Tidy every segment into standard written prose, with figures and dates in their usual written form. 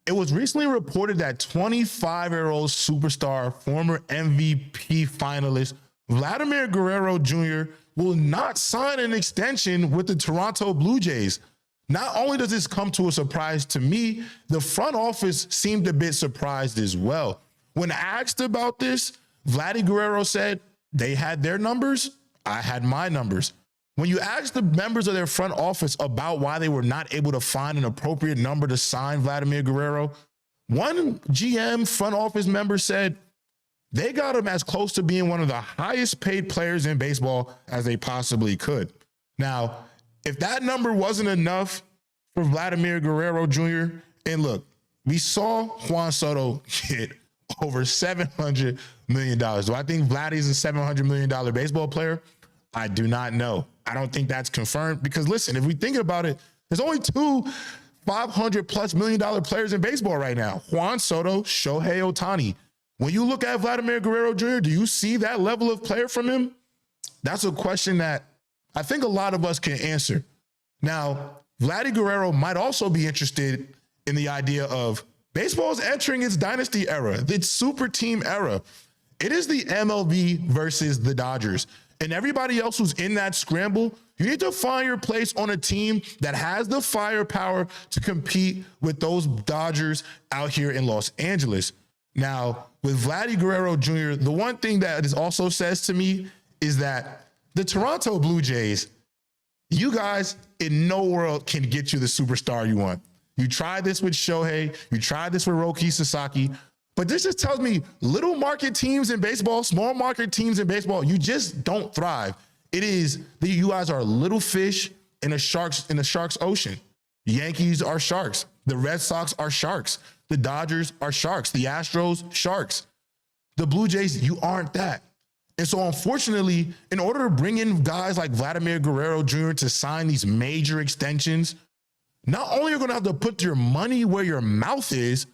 It was recently reported that 25-year-old superstar, former MVP finalist, Vladimir Guerrero Jr. will not sign an extension with the Toronto Blue Jays. Not only does this come to a surprise to me, the front office seemed a bit surprised as well. When asked about this, Vladdy Guerrero said they had their numbers, I had my numbers. When you ask the members of their front office about why they were not able to find an appropriate number to sign Vladimir Guerrero, one GM front office member said they got him as close to being one of the highest paid players in baseball as they possibly could. Now, if that number wasn't enough for Vladimir Guerrero Jr., and look, we saw Juan Soto get over $700 million. Do I think Vladdy's a $700 million baseball player? I do not know. I don't think that's confirmed because, listen, if we think about it, there's only two $500+ million players in baseball right now, Juan Soto, Shohei Ohtani. When you look at Vladimir Guerrero Jr., do you see that level of player from him? That's a question that I think a lot of us can answer. Now, Vladdy Guerrero might also be interested in the idea of baseball is entering its dynasty era, its super team era. It is the MLB versus the Dodgers. And everybody else who's in that scramble, you need to find your place on a team that has the firepower to compete with those Dodgers out here in Los Angeles. Now, with Vladdy Guerrero Jr., the one thing that this also says to me is that the Toronto Blue Jays, you guys in no world can get you the superstar you want. You tried this with Shohei, you tried this with Roki Sasaki, but this just tells me little market teams in baseball, small market teams in baseball, you just don't thrive. It is that you guys are little fish in a shark's ocean. The Yankees are sharks. The Red Sox are sharks. The Dodgers are sharks. The Astros, sharks. The Blue Jays, you aren't that. And so unfortunately, in order to bring in guys like Vladimir Guerrero Jr. to sign these major extensions, not only are you going to have to put your money where your mouth is,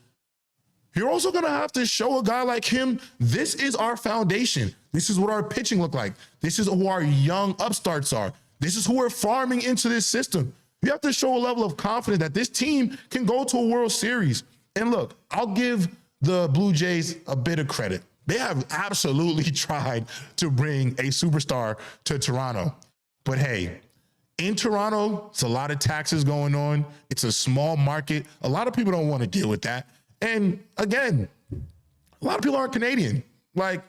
you're also going to have to show a guy like him, this is our foundation. This is what our pitching look like. This is who our young upstarts are. This is who we're farming into this system. You have to show a level of confidence that this team can go to a World Series. And look, I'll give the Blue Jays a bit of credit. They have absolutely tried to bring a superstar to Toronto. But hey, in Toronto, it's a lot of taxes going on. It's a small market. A lot of people don't want to deal with that. And again, a lot of people aren't Canadian. Like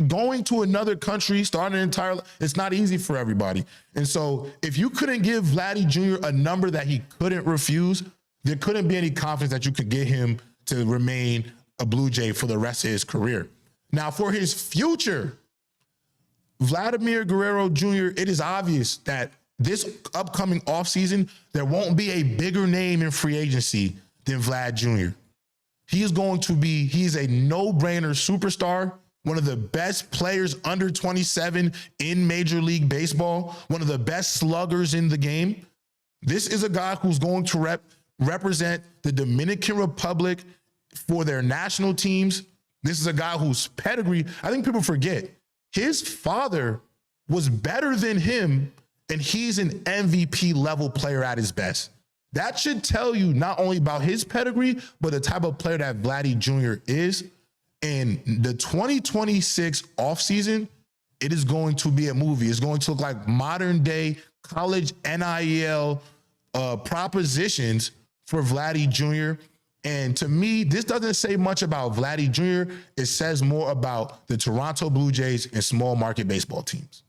going to another country, starting an entire, it's not easy for everybody. And so if you couldn't give Vladdy Jr. a number that he couldn't refuse, there couldn't be any confidence that you could get him to remain a Blue Jay for the rest of his career. Now, for his future, Vladimir Guerrero Jr., it is obvious that this upcoming offseason, there won't be a bigger name in free agency than Vlad Jr. He's a no-brainer superstar, one of the best players under 27 in Major League Baseball, one of the best sluggers in the game. This is a guy who's going to represent the Dominican Republic for their national teams. This is a guy whose pedigree, I think people forget, his father was better than him, and he's an MVP level player at his best. That should tell you not only about his pedigree, but the type of player that Vladdy Jr. is. And the 2026 offseason, it is going to be a movie. It's going to look like modern day college NIL propositions for Vladdy Jr. And to me, this doesn't say much about Vladdy Jr. It says more about the Toronto Blue Jays and small market baseball teams.